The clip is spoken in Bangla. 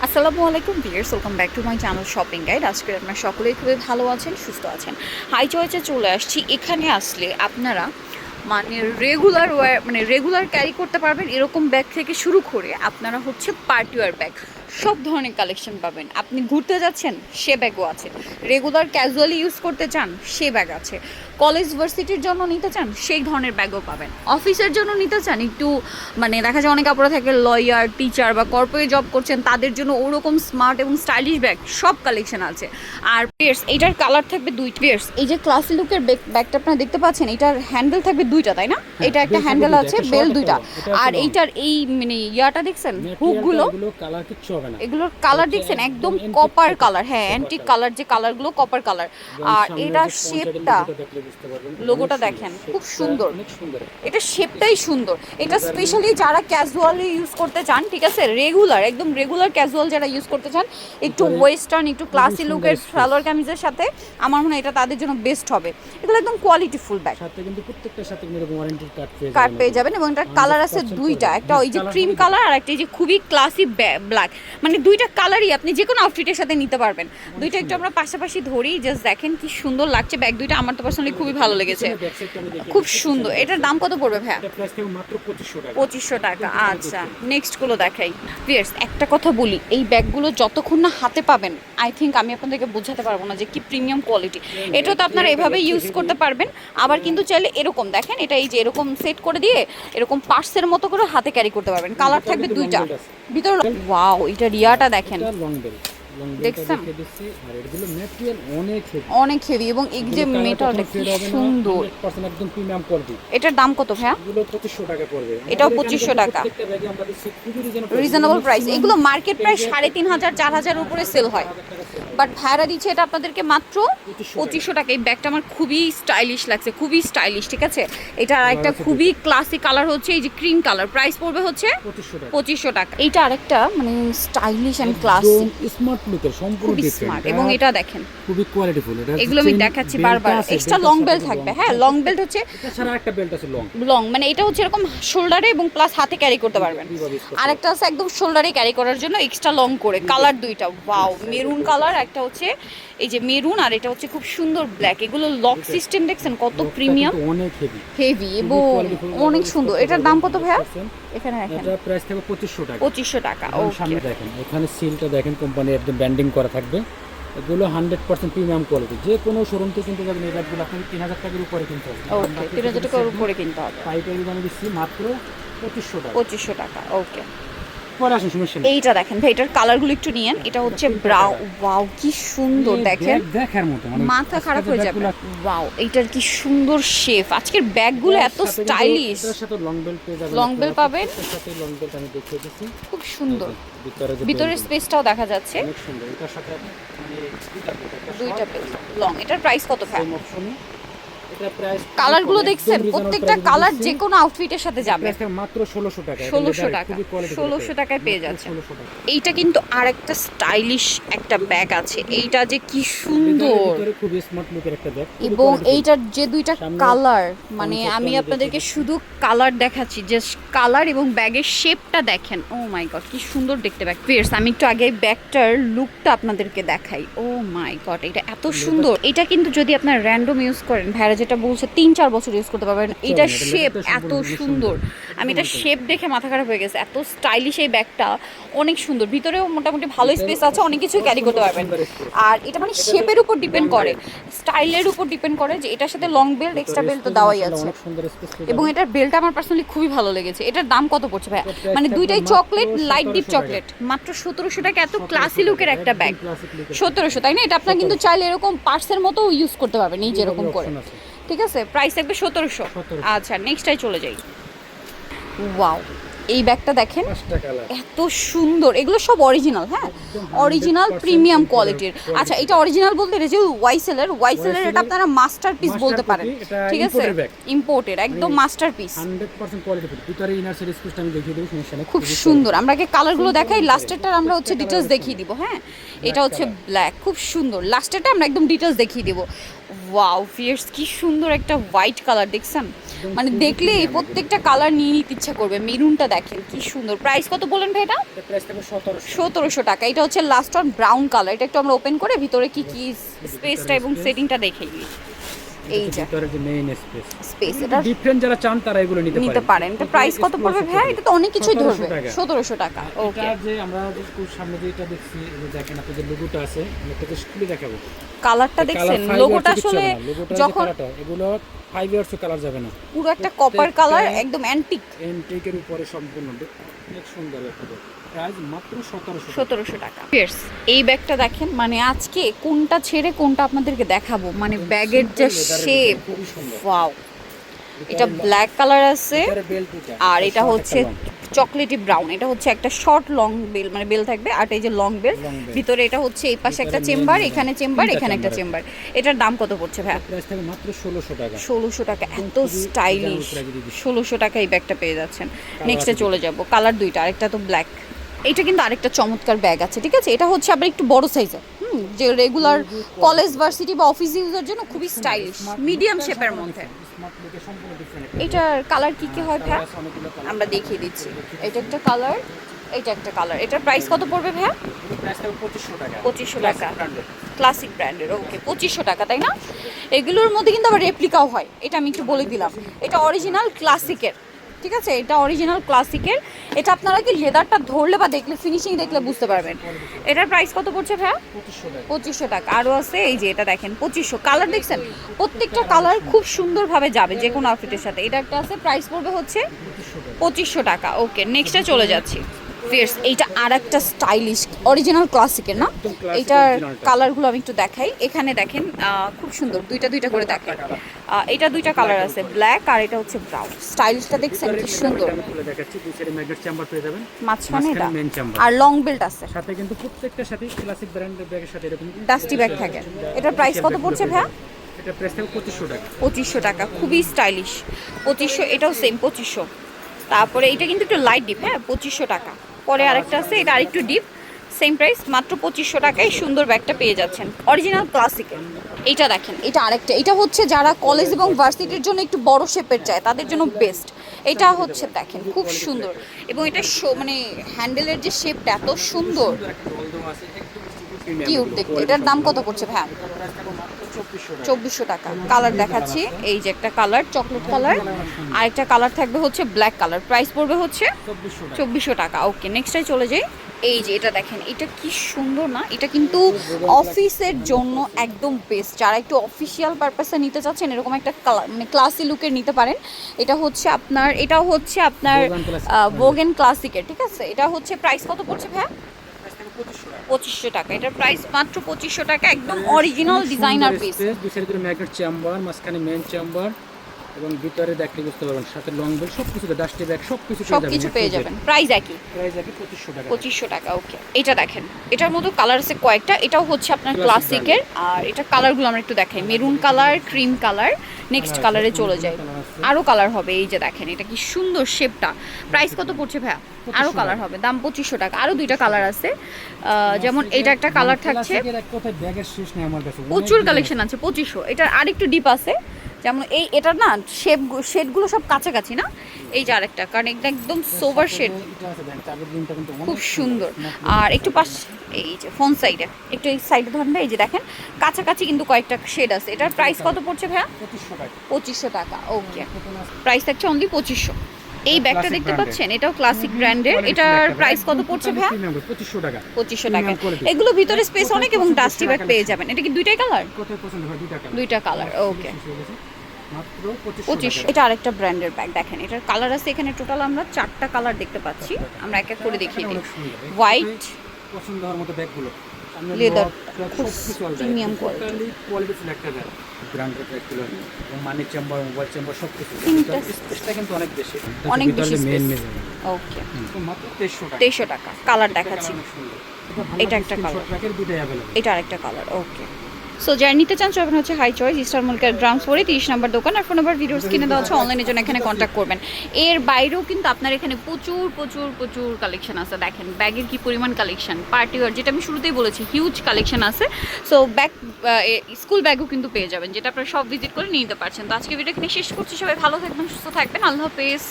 আসসালামু আলাইকুম viewers, welcome back to my channel shopping guide. আজকে আপনারা সকলেই খুবই ভালো আছেন, সুস্থ আছেন। হাই চয়েসে চলে আসছি। এখানে আসলে আপনারা রেগুলার ক্যারি করতে পারবেন এরকম ব্যাগ থেকে শুরু করে আপনারা হচ্ছে পার্টি ওয়্যার ব্যাগ সব ধরনের কালেকশন পাবেন। আপনি ঘুরতে যাচ্ছেন, সে ব্যাগও আছে। রেগুলার ক্যাজুয়ালি ইউজ করতে চান, সে ব্যাগ আছে। কলেজ ভার্সিটির জন্য নিতে চান, সেই ধরনের ব্যাগও পাবেন। অফিসের জন্য নিতে চান, একটু দেখা যায় অনেক কাপড় থাকে লয়ার, টিচার বা কর্পোরেট জব করছেন, তাদের জন্য ওরকম স্মার্ট এবং স্টাইলিশ ব্যাগ সব কালেকশন আছে। আর পিয়ার্স, এইটার কালার থাকবে দুইটা। পিয়ার্স, এই যে ক্লাসি লুকের ব্যাগটা আপনারা দেখতে পাচ্ছেন, এটার হ্যান্ডেল থাকবে দুইটা, তাই না? এটা একটা হ্যান্ডেল আছে, বেল দুইটা। আর এইটার এই ইয়াটা দেখছেন, হুকগুলো, এগুলোর কালার দেখছেন একদম কপার কালার। হ্যাঁ, অ্যান্টিক কালার, যে কালারগুলো কপার কালার। আর এটা শেপটা, লোগোটা দেখেন খুব সুন্দর। এটা শেপটাই সুন্দর। এটা স্পেশালি যারা ক্যাজুয়ালি ইউজ করতে চান, ঠিক আছে, একদম রেগুলার ক্যাজুয়াল যারা ইউজ করতে চান, একটু ওয়েস্টার্ন, একটু ক্লাসি লুকের সালোয়ার কামিজের সাথে, আমার মনে হয় এটা তাদের জন্য বেস্ট হবে। এগুলো একদম কোয়ালিটিফুল ব্যাগ, সাথে কিন্তু প্রত্যেকটার সাথে এরকম ওয়ারেন্টি কার্ড পেয়ে যাবেন। এবং এটা কালার আছে দুইটা, একটা ওই যে ক্রিম কালার আর একটা এই যে খুবই ক্লাসি ব্ল্যাক। মানে দুইটা কালারই আপনি যে কোনো আউটফিটের সাথে নিতে পারবেন। দুইটা একটু আমরা পাশাপাশি ধরি, জাস্ট দেখেন কি সুন্দর লাগছে ব্যাগ দুইটা। আমার তো পার্সোনালি খুবই ভালো লেগেছে, খুব সুন্দর। এটার দাম কত পড়বে ভাইয়া? মাত্র 2500 টাকা। আচ্ছা, নেক্সট গুলো দেখাই। ভিউয়ার্স, একটা কথা বলি, এই ব্যাগগুলো যতক্ষণ না হাতে পাবেন, আই থিঙ্ক আমি আপনাদেরকে বোঝাতে পারবো না যে কি প্রিমিয়াম কোয়ালিটি। এটা তো আপনারা এভাবে ইউজ করতে পারবেন, আবার কিন্তু চাইলে এরকম দেখেন, এটা এই যে এরকম সেট করে দিয়ে এরকম পার্সের মতো করে হাতে ক্যারি করতে পারবেন। কালার থাকবে দুইটা ভিতরে। ওয়াও, এটা রিয়াটা দেখেন, দেখছেন অনেক হেভি। এবং এই যে মেটালটা কি সুন্দর, একদম প্রিমিয়াম কোয়ালিটি। এটার দাম কত ভাইয়া? এগুলো 2500 টাকা পড়বে। এটাও 2500 টাকা, রিজনেবল প্রাইস। এগুলো মার্কেট প্রাইস 3500 4000 উপরে সেল হয়, বাট ভাইরা দিচ্ছে এটা আপনাদেরকে মাত্র 2500 টাকা। এই ব্যাগটা আমার খুবই স্টাইলিশ লাগছে, খুবই স্টাইলিশ, ঠিক আছে। এটা আরেকটা খুবই ক্লাসিক কালার হচ্ছে এই যে ক্রিম কালার, প্রাইস পড়বে হচ্ছে 2500 টাকা। এইটা আরেকটা স্টাইলিশ এন্ড ক্লাসিক স্মার্ট লুকের সম্পূর্ণ স্মার্ট। এবং এটা দেখেন খুবই কোয়ালিটিফুল। এগুলো আমি দেখাচ্ছি বারবার। এক্সট্রা লং বেল্ট থাকবে। হ্যাঁ, লং বেল্ট হচ্ছে, এছাড়া একটা বেল্ট আছে লং, মানে এটা হচ্ছে এরকম শোল্ডারে এবং প্লাস হাতে ক্যারি করতে পারবেন। আরেকটা আছে একদম শোল্ডারে ক্যারি করার জন্য এক্সট্রা লং করে। কালার দুইটা, ওয়াও, মেরুন কালার, একটা হচ্ছে এই যে মেরুন, আর এটা হচ্ছে খুব সুন্দর ব্ল্যাক। এগুলো লক সিস্টেম দেখছেন কত প্রিমিয়াম, অনেক হেভি এবং অনেক সুন্দর। এটার দাম কত ভাইয়া? এখানে দেখেন এটা প্রাইস থেকে 2500 টাকা। 2500 টাকা। সামনে দেখেন, এখানে সিলটা দেখেন, কোম্পানি একদম ব্র্যান্ডিং করা থাকবে। এগুলো 100% প্রিমিয়াম কোয়ালিটি। যে কোনো শোরুম থেকে কিনতে যাবেন, এই ব্যাগগুলো আপনাকে 3000 টাকার উপরে কিনতে হবে। ওকে, 3000 টাকার উপরে কিনতে হবে। পাইকারি দামে দিচ্ছি মাত্র 2500 টাকা। 2500 টাকা, ওকে। পরে আসুন, সমস্যা নেই। এইটা দেখেন ভাই, এটার কালারগুলো একটু নিয়েন। এটা হচ্ছে ব্রাউন, ওয়াও কি সুন্দর দেখেন, দেখার মতো, মাথা খারাপ হয়ে যাবে। ওয়াও, এইটার কি সুন্দর শেপ। আজকের ব্যাগগুলো এত স্টাইলিশ। এর সাথে লং বেল্ট পেয়ে যাবেন, লং বেল্ট পাবেন, এর সাথে লং বেল্ট আমি দেখিয়ে দিচ্ছি, খুব সুন্দর। ভিতরের বেল্ট স্পেসটাও দেখা যাচ্ছে, অনেক সুন্দর। এটার সাথে দুইটা বেল্ট লং। এটার প্রাইস কত ভাই? এটা প্রাইস, কালারগুলো দেখছেন, প্রত্যেকটা কালার যে কোনো আউটফিটের সাথে যাবে। মাত্র 1600 টাকা। 1600 টাকা, 1600 টাকায় পেয়ে যাচ্ছে। এইটা কিন্তু আরেকটা স্টাইলিশ একটা ব্যাগ আছে। এইটা যে কি সুন্দর, খুবই স্মার্ট লুকের একটা ব্যাগ। এবং এইটার যে দুইটা কালার, মানে আমি আপনাদেরকে শুধু কালার দেখাচ্ছি, জাস্ট কালার এবং ব্যাগের শেপটা দেখেন। ও মাই গড, কি সুন্দর দেখতে ব্যাগ। ফিয়ার্স, আমি একটু আগে ব্যাগটার লুকটা আপনাদেরকে দেখাই। ও মাই গড, এটা এত সুন্দর। এটা কিন্তু যদি আপনার র্যান্ডম ইউজ করেন, ভাইরা যেটা বলছে 3-4 বছর ইউজ করতে পারবেন। এটার শেপ এত সুন্দর, আমি এটা শেপ দেখে মাথা খারাপ হয়ে গেছে। এত স্টাইলিশ এই ব্যাগটা, অনেক সুন্দর। ভিতরেও মোটামুটি ভালো স্পেস আছে, অনেক কিছু ক্যারি করতে পারবেন। আর এটা মানে শেপের উপর ডিপেন্ড করে, স্টাইলের উপর ডিপেন্ড করে, যে এটার সাথে লং বেল্ট, এক্সট্রা বেল্ট তো দেওয়াই আছে। এবং এটার বেল্টটা আমার পার্সোনালি খুবই ভালো লেগেছে। এটার দাম কত পড়ছে ভাই? মানে দুইটাই চকলেট, লাইট ডিপ চকলেট, মাত্র 1700 টাকা। এত ক্লাসি লুকের একটা ব্যাগ, 1700, তাই না? এটা আপনার কিন্তু চাইলে এরকম পার্সের মতো ইউজ করতে পারবেন, এই যেরকম করে, ঠিক আছে। প্রাইস থাকবে 1700। আচ্ছা, নেক্সটটাই চলে যাই। ওয়াও, এই ব্যাগটা দেখেন এত সুন্দর। এগুলো সব অরিজিনাল, হ্যাঁ, অরিজিনাল প্রিমিয়াম কোয়ালিটির। আচ্ছা, এটা অরিজিনাল বলতে এটা যে ওয়াইসেলের, এটা আপনারা মাস্টারপিস বলতে পারেন, ঠিক আছে, ইম্পোর্টেড, একদম মাস্টারপিস, 100% কোয়ালিটি। ভিতরে ইনার সাইড স্পেসটা আমি দেখিয়ে দেব, সমস্যা নেই। খুব সুন্দর। আমরা আগে কালারগুলো দেখাই, লাস্টেরটা আমরা হচ্ছে ডিটেইলস দেখিয়ে দিব। হ্যাঁ, এটা হচ্ছে ব্ল্যাক, খুব সুন্দর। লাস্টেরটা আমরা একদম ডিটেইলস দেখিয়ে দিব। ওয়াও ফিয়ার্স, কি সুন্দর একটা হোয়াইট কালার দেখছেন, মানে দেখলে প্রত্যেকটা কালার নিয়ে নিতে ইচ্ছা করবে। মেরুনটা দেখেন কি সুন্দর। প্রাইস কত বলেন ভাই এটা? প্রাইস থাকবে 1700। 1700 টাকা। এটা হচ্ছে লাস্ট অন ব্রাউন কালার। এটা একটু আমরা ওপেন করে ভিতরে কি কি স্পেসটা এবং সেটিংটা দেখে নিই। এই যে ভিতরে যে মেইন স্পেস, এটা ডিফারেন্ট যারা চান তারা এগুলো নিতে পারেন। এটা প্রাইস কত পড়বে ভাই? এটা তো অনেক কিছুই ধরবে। 1700 টাকা। ওকে, এটা যে আমরা যে সামনে যেটা দেখছি, এই যে দেখেন আপনাদের লোগোটা আছে, আমি একটা জাস্ট খুলে দেখাবো। কালারটা দেখছেন? লোগোটা আসলে যখন এগুলো 5 ইয়ার্স কালার যাবে না, পুরো একটা কপার কালার, একদম অ্যান্টিক। এন্টিকের উপরে সম্পূর্ণ অনেক সুন্দর একটা প্রাইস মাত্র 1700 টাকা। ফিয়ার্স, এই ব্যাগটা দেখেন, মানে আজকে কোনটা ছেড়ে কোনটা আপনাদেরকে দেখাবো, মানে ব্যাগের যে শেপ, ওয়াও। এটা ব্ল্যাক কালার আছে আর এটা হচ্ছে চকলেটি ব্রাউন। এটা হচ্ছে একটা শর্ট লং বেল, মানে বেল থাকবে, আর এই যে লং বেল ভিতরে। এটা হচ্ছে এই পাশে একটা চেম্বার, এখানে চেম্বার, এখানে একটা চেম্বার। এটার দাম কত পড়ছে ভাই? প্রাইস থাকবে মাত্র 1600 টাকা। 1600 টাকা, এত স্টাইলিশ। 1600 টাকা এই ব্যাগটা পেয়ে যাচ্ছেন। নেক্সটে চলে যাব, কালার দুইটা, আরেকটা তো ব্ল্যাক। এটা কিন্তু আরেকটা চমৎকার ব্যাগ আছে, ঠিক আছে? এটা হচ্ছে আবার একটু বড় সাইজের, যে রেগুলার কলেজ ভার্সিটি বা অফিস ইউজের জন্য খুবই স্টাইলিশ, মিডিয়াম শেপের মধ্যে। এটার কালার কি কি হয় ভাই? আমরা দেখিয়ে দিচ্ছি। এটা একটা কালার, এটা একটা কালার। এটার প্রাইস কত পড়বে ভাই? প্রাইস থাকবে 2500 টাকা। 2500 টাকা, ক্লাসিক ব্র্যান্ডের। ওকে, 2500 টাকা, তাই না? এগুলোর মধ্যে কিন্তু আবার রেপ্লিকাও হয়, এটা আমি একটু বলে দিলাম। এটা অরিজিনাল ক্লাসিকের, ঠিক আছে? এটা অরিজিনাল ক্লাসিকের। এটা আপনারা কি লেদারটা ধরলে বা দেখলে, ফিনিশিং দেখলে বুঝতে পারবেন। এটার প্রাইস কত পড়ছে ভাইয়া? 2500 টাকা। আরও আছে এই যে এটা দেখেন 2500। কালার দেখছেন? প্রত্যেকটা কালার খুব সুন্দরভাবে যাবে যে কোনো আউটফিটের সাথে। এটা একটা আছে, প্রাইস পড়বে হচ্ছে 2500 টাকা। ওকে, নেক্সটে চলে যাচ্ছি। ফিয়ার্স, এইটা আর একটা স্টাইলিশ অরিজিনাল ক্লাসিকের না? এইটার কালারগুলো আমি একটু দেখাই। এখানে দেখেন খুব সুন্দর, দুইটা করে দেখাই। এটা দুইটা কালার আছে, ব্ল্যাক আর এটা হচ্ছে ব্রাউন। স্টাইলিশটা দেখছেন কি সুন্দর। মাঝখানে এটা আর লং বেল্ট আছে, সাথে কিন্তু প্রত্যেকটা সাথে ক্লাসিক ব্র্যান্ডের ব্যাগের সাথে এরকম ডাস্টি ব্যাগ থাকে। এটার প্রাইস কত পড়ছে ভাইয়া? এটা প্রাইস থাকবে 2500 টাকা। 2500 টাকা, খুবই স্টাইলিশ। 2500, এটাও সেম 2500। তারপরে এটা কিন্তু একটু লাইট ডিপ, হ্যাঁ, 2500 টাকা। পরে আরেকটা আছে, এটা আরেকটু ডিপ, সেম প্রাইস, মাত্র 2500 টাকায় সুন্দর ব্যাগটা পেয়ে যাচ্ছেন অরিজিনাল ক্লাসিকের। এইটা দেখেন, এটা আরেকটা। এটা হচ্ছে যারা কলেজ এবং ভার্সিটির জন্য একটু বড় শেপের চায় তাদের জন্য বেস্ট। এটা হচ্ছে দেখেন খুব সুন্দর, এবং এটা মানে হ্যান্ডেলের যে শেপটা এত সুন্দর, কিউট দেখতে। এটার দাম কত পড়ছে ভাই? 2400 টাকা। কালার দেখাচ্ছি, এই যে একটা কালার চকলেট কালার, আর একটা কালার থাকবে হচ্ছে ব্ল্যাক কালার। প্রাইস পড়বে হচ্ছে 2400 টাকা। ওকে, নেক্সটটাই চলে যাই। এই যে এটা দেখেন, এটা কি সুন্দর না? এটা কিন্তু অফিসের জন্য একদম বেস্ট। যারা একটু অফিসিয়াল পারপাসে নিতে চাচ্ছেন, এরকম একটা মানে ক্লাসি লুকের নিতে পারেন। এটাও হচ্ছে আপনার ভোগেন ক্লাসিকের, ঠিক আছে? এটা হচ্ছে প্রাইস কত পড়ছে ভাইয়া? 2500 টাকা। এটার প্রাইস মাত্র 2500 টাকা, একদম অরিজিনাল ডিজাইনার পিস। দুই সাইডে ম্যাগনেট চেম্বার, মাঝখানে মেইন চেম্বার, এবং ভিতরে দেখতে বুঝতে পারবেন সাথে লং বেল, সবকিছু ডাস্টি ব্যাগ সবকিছু পেয়ে যাবেন। প্রাইস একই 2500 টাকা। 2500 টাকা। ওকে, এটা দেখেন, এটার মধ্যে কালার আছে কয়েকটা। এটাও হচ্ছে আপনার ক্লাসিকের, আর এটা কালারগুলো আমরা একটু দেখাই। Maroon colour, cream colour. Next কালারে চলে যায়, আরও কালার হবে। এই যে দেখেন, এটা কি সুন্দর শেপটা। প্রাইস কত পড়ছে ভাইয়া? আরও কালার হবে, দাম 2500 টাকা। আরও দুইটা কালার আছে, যেমন এটা একটা কালার থাকছে, প্রচুর কালেকশন আছে। 2500। এটার আরেকটু ডিপ আছে, যেমন এটার না শেডগুলো সব কাছাকাছি না? এই যে আরেকটা, কারণ এটা একদম সোভার শেড, খুব সুন্দর। আর একটু পাশ, এই যে ফোন সাইডে একটু এই সাইডে ধরেন, এই যে দেখেন কাছাকাছি কিন্তু কয়েকটা শেড আছে। এটার প্রাইস কত পড়ছে ভাইয়া? 2500 টাকা। ওকে, প্রাইস থাকছে অনলি 2500। এই ব্যাগটা দেখতে পাচ্ছেন, এটাও ক্লাসিক ব্র্যান্ডের। এটার প্রাইস কত পড়ছে ভাইয়া? 2500 টাকা। এগুলো ভিতরে স্পেস অনেক এবং ডাস্টি ব্যাগ পেয়ে যাবেন। এটা কি দুইটাই কালার? দুইটা কালার। ওকে, 2500। এটা আরেকটা ব্র্যান্ডের ব্যাগ দেখেন, এটার কালার আছে এখানে টোটাল আমরা 4টা কালার দেখতে পাচ্ছি। আমরা এক এক করে দেখিয়ে দিই। হোয়াইট, পছন্দ হওয়ার মতো ব্যাগগুলো, লেদার, খুব প্রিমিয়াম কোয়ালিটি, ব্র্যান্ডেড ব্যাগগুলো, মানি চেম্বার, মোবাইল চেম্বার সবকিছু। স্পেসটা কিন্তু অনেক বেশি স্পেস। ওকে, মাত্র 2300 টাকা। 2300 টাকা। কালার দেখাচ্ছি, এটা একটা কালার, এটা আরেকটা কালার। ওকে, সো যারা নিতে চান সবাই হচ্ছে হাই চয়েস ইস্টার মল্লিকার গ্রাউন্ড ফ্লোরে 30 নম্বর দোকান, আর ফোন নাম্বার ভিডিওস কিনে দেওয়া হচ্ছে, অনলাইনের জন্য এখানে কন্ট্যাক্ট করবেন। এর বাইরেও কিন্তু আপনার এখানে প্রচুর প্রচুর প্রচুর কালেকশন আছে। দেখেন ব্যাগের কি পরিমাণ কালেকশন, পার্টি ওয়ার যেটা আমি শুরুতেই বলেছি হিউজ কালেকশন আছে। সো ব্যাগ স্কুল ব্যাগও কিন্তু পেয়ে যাবেন, যেটা আপনারা সব ভিজিট করে নিয়ে নিতে পারছেন। তো আজকে ভিডিও এখানে শেষ করছি, সবাই ভালো থাকবেন, সুস্থ থাকবেন, আল্লাহ হাফেজ।